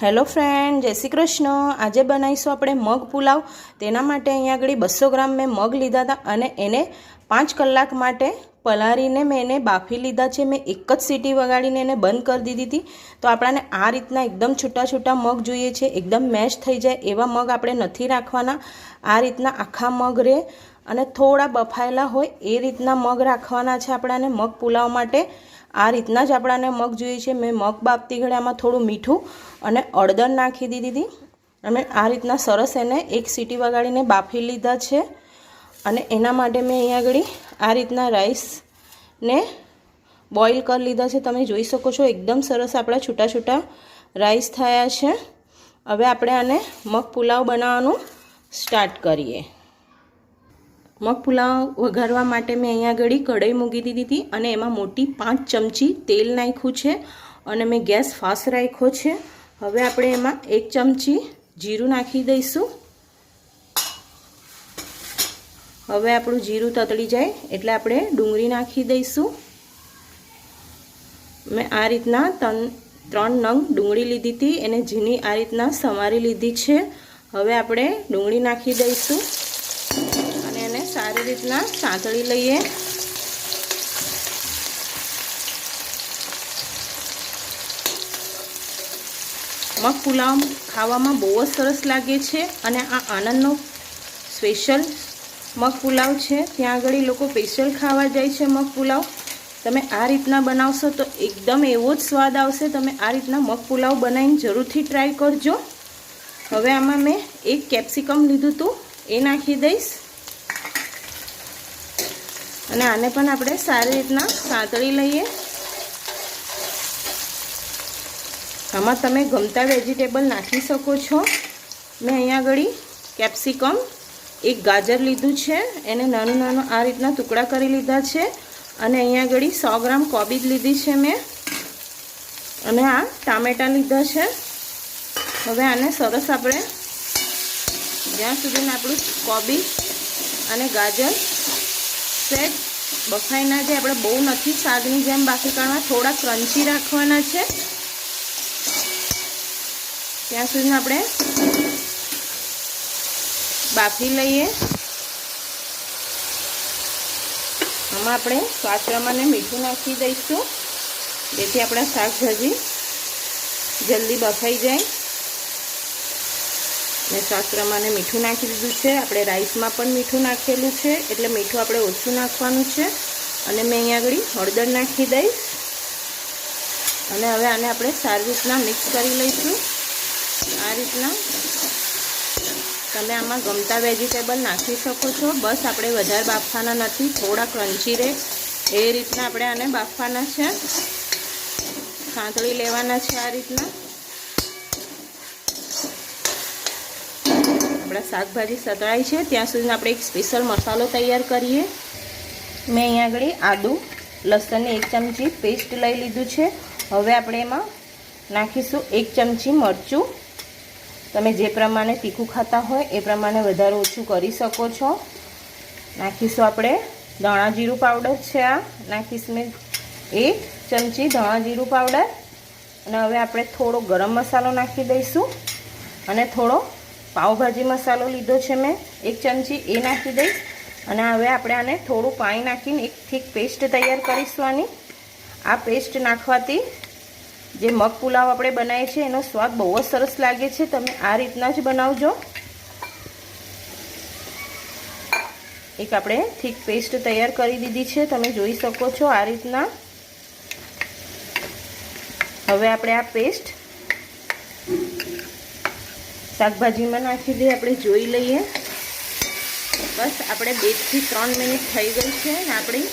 Hello friend, जय श्री कृष्ण। आज बनाईशुं आपणे मग पुलाव। तेना माटे अहींया आगळ 200 ग्राम मैं मग लीधा था अने एने 5 कलाक माटे पलाळीने मैं एने बाफी लीधा छे। मैं एक ज सीटी वगाड़ीने एने बंद कर दीधी थी। तो आपणाने आ रीतना एकदम छूटा छूटा मग जोईए छे, एकदम मैश थई जाय एवा मग आपणे नथी राखवाना। आ रीतना आखा मग रहे अने थोड़ा बफायेला होय ए रीतना मग राखवाना छे आपणाने मग पुलाव माटे। आ रीतना ज आपणाने मग जोईए छे। मैं मग बाफती घड़े आमां थोड़ुं मीठुं अने हळदर नाखी दीधी थी अने आ रीतना सरस एने एक सीटी वगाड़ीने बाफी लीधा छे। अने एना माटे मैं अहींया आगळ आ रीतना राइस ने बॉइल कर लीधा छे। तमे जोई शको छो एकदम सरस आपड़ा छूटा छूटा राइस थया छे। हवे आपणे आने मग पुलाव बनाववानुं स्टार्ट करीए। मग पुलाव वघारवा माटे मैं अहींया आगळ कढ़ाई मूकी दीधी थी अने एमां मोटी 5 चमची तेल नाख्युं छे अने मैं गैस फास्ट राख्यो छे। हवे आपणे एमां 1 चमची जीरुं नाखी दईशुं। हवे आपणुं जीरुं ततड़ी जाय एटले आपणे डુંગળી नाखी दईशुं। मैं आ रीतना 3 नंग डુંગળી लीधी थी, एने झीणी आ रीतना समारी लीधी छे। हवे आपणे डુંગળી नाखी दईशुं अने एने सारी रीतना सांतળી लईए। मग पुलाव खावामां बहुत सरस लागे छे अने आ आनंदनो स्पेशल मग पुलाव छे। त्यां आगळ लोको स्पेशल खावा जाय छे मग पुलाव। तमे आ रीतना बनावशो तो एकदम एवो ज स्वाद आवशे। तमे आ रीतना मग पुलाव बनावीने जरूरथी ट्राय करजो। हवे आमां मैं 1 केप्सिकम लीधुं हतुं ए नाखी दईश अने आने पण आपणे सारी रीतना सांतળી लईए। आमां तमे गमता वेजिटेबल नाखी शको छो। मैं अहींया आगळ केप्सिकम 1 गाजर लीधुं छे, एने नानुं नानुं आ रीतना टुकड़ा करी लीधा छे अने अहींया आगळ 100 ग्राम कोबीज लीधी छे मैं अने आ टामेटा लीधा छे। हवे आने सरस आपणे ज्यां सुधी आपणुं कोबीज अने गाजर सेट बफाई ना जाय, आपणे बहु नथी शाकनी जेम बाफी काढवा, थोड़ा क्रंची राखवाना छे। त्यां सुधी आपणे बाफी लईए। आमां आपणे स्वाद प्रमाणे मीठुं नाखी दईशुं जेथी आपणा शाकभाजी जल्दी बफाई जाय। मैं स्वाद प्रमाणे मीठुं नाखी दीधुं छे। आपणे राइसमां पण मीठुं नाखेलुं छे एटले मीठुं आपणे ओछुं नाखवानुं छे। अने मैं अहींया आगळ हळदर नाखी दईश अने हवे आने आपणे सारी रीतना मिक्स करी लईशुं। आ रीतना तमे आमां गमता वेजिटेबल नाखी शको छो। बस आपणे वधारे बाफवाना नथी, थोड़ा क्रंची रहे ए रीतना आपणे आने बाफवाना छे। सांतળી लेवाना छे आ रीतना। आपणा शाकभाजी सतळाई छे त्यां सुधी आपणे एक स्पेशल मसालो तैयार करीए। मैं अहींया आगळ आदू लसणनी 1 चमची पेस्ट लई लीधुं छे। हवे आपणे एमां नाखीशुं 1 चमची मरचुं। तमे जे प्रमाणे तीखું खाता होय ए प्रमाणे वधारे ओछું करी शको छो। नाखीशुं आपणे धाणा जीरुं पाउडर छे, आ नाखीश मैं 1 चमची धाणा जीरुं पाउडर अने हवे आपणे थोड़ो गरम मसालो नाखी दईशुं अने थोड़ो पावभाजी मसालो लीधो छे मैं 1 चमची ए नाखी दईश अने हवे आपणे आने थोड़ुं पाणी नाखीने एक थीक पेस्ट तैयार करीशुं। आनी आ पेस्ट नाखवाथी जे मग पुलाव आपणे बनावीए छीए एनो स्वाद बहुत सरस लागे छे। तमे आ रीतना ज बनावजो। एक आपणे थीक पेस्ट तैयार करी दीधी छे, तमे जोई शको छो आ रीतना। हवे आपणे आ पेस्ट शाकभाजीमां नाखी दे आपणे जोई लईए। बस आपणे 2 થી 3 मिनिट थई गई छे ने आपणी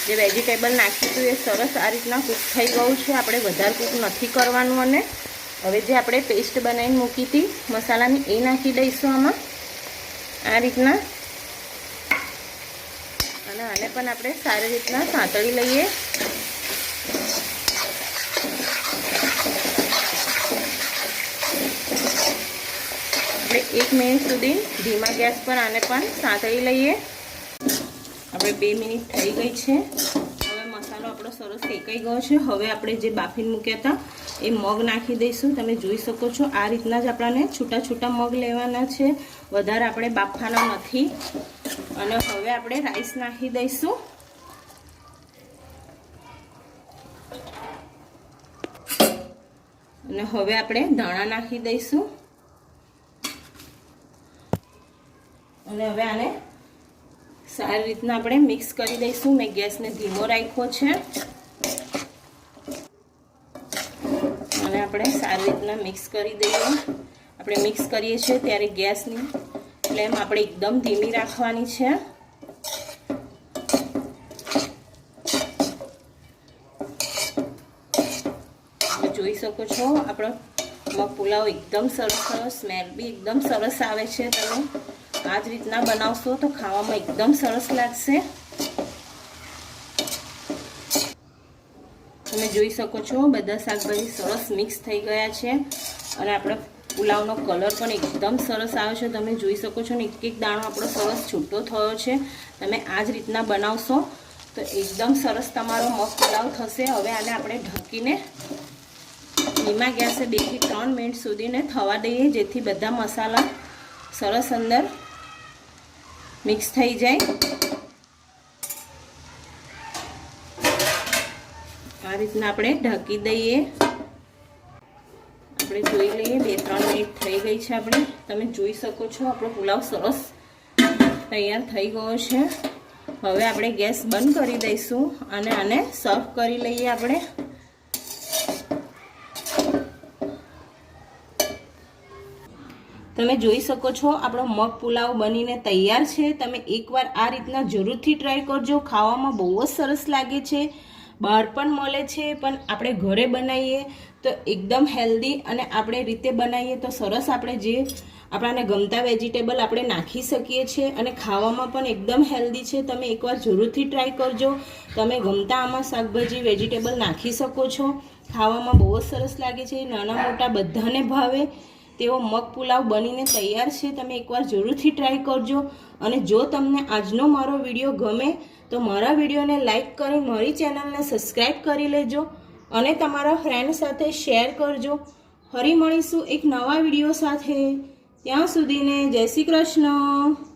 जे वेजिटेबल नाखी तो ये सरस आ रीतना कूक थई गयुं छे। आपणे वधारे कूक नथी करवानुं। अने हवे जे आपणे पेस्ट बनावीने मूकी थी मसालानी ए नाखी दईशुं आमां आ रीतना अने आने पण आपणे सारी रीतना सांतળી लईए। આપણે 1 મિનિટ સુધી ધીમા ગેસ પર આને પણ સાંતળી લઈએ। આપણે 2 મિનિટ થઈ ગઈ છે। હવે મસાલો આપણો સરસ શેકાઈ ગયો છે। હવે આપણે જે બાફીને મૂક્યા હતા એ મગ નાખી દઈશું। તમે જોઈ શકો છો આ રીતના જ આપણને છૂટા છૂટા મગ લેવાના છે, વધારે આપણે બાફવાના નથી। અને હવે આપણે રાઈસ નાખી દઈશું। અને હવે આપણે ધાણા નાખી દઈશું। અને હવે આને સારી રીતના આપણે મિક્સ કરી દઈશું। મેં ગેસને ધીમો રાખ્યો છે અને આપણે સારી રીતના મિક્સ કરી દઈએ। આપણે મિક્સ કરીએ છીએ ત્યારે ગેસની ફ્લેમ આપણે એકદમ ધીમી રાખવાની છે। જોઈ શકો છો આપણો મગ પુલાવ એકદમ સરસ, સ્મેલ બી એકદમ સરસ આવે છે। તમે આ જ રીતના બનાવશો તો ખાવામાં એકદમ સરસ લાગશે। તમે જોઈ શકો છો બધા શાકભાજી સરસ મિક્સ થઈ ગયા છે અને આપણો પુલાવનો કલર પણ એકદમ સરસ આવે છે। તમે જોઈ શકો છો ને એક એક દાણો આપણો સરસ છૂટો થયો છે। તમે આ જ રીતના બનાવશો તો એકદમ સરસ તમારો મગ પુલાવ થશે। હવે આને આપણે ઢકીને ધીમા ગેસે 2 થી 3 મિનિટ સુધીને થવા દઈએ, જેથી બધા મસાલા સરસ અંદર મિક્સ થઈ જાય। આ રીતના આપણે ઢકી દઈએ। આપણે જોઈ લઈએ 2-3 મિનિટ થઈ ગઈ છે આપણે। તમે જોઈ શકો છો આપણો પુલાવ સરસ તૈયાર થઈ ગયો છે। હવે આપણે ગેસ બંધ કરી દઈશું અને આને સર્વ કરી લઈએ આપણે। તમે જોઈ શકો છો આપણો મગ પુલાવ બનીને તૈયાર છે। તમે એકવાર આ રીતના જરૂરથી ટ્રાય કરજો। ખાવામાં બહુ જ સરસ લાગે છે। બહાર પણ મળે છે, પણ આપણે ઘરે બનાવીએ તો એકદમ હેલ્ધી અને આપણે રીતે બનાવીએ તો સરસ આપણે જે આપણાને ગમતા વેજીટેબલ આપણે નાખી શકીએ છીએ અને ખાવામાં પણ એકદમ હેલ્ધી છે। તમે એકવાર જરૂરથી ટ્રાય કરજો। તમે ગમતા આમાં શાકભાજી વેજીટેબલ નાખી શકો છો। ખાવામાં બહુ જ સરસ લાગે છે। નાના મોટા બધાને ભાવે તેવો મગ પુલાવ બનીને તૈયાર છે। તમે એકવાર જરૂરથી ટ્રાય કરજો। અને જો તમને આજનો મારો વિડીયો ગમે તો મારા વિડીયોને લાઈક કરી મારી ચેનલને સબસ્ક્રાઈબ કરી લેજો અને તમારા ફ્રેન્ડ સાથે શેર કરજો। ફરી મળીશું એક નવા વિડીયો સાથે। ત્યાં સુધીને જય શ્રી કૃષ્ણ।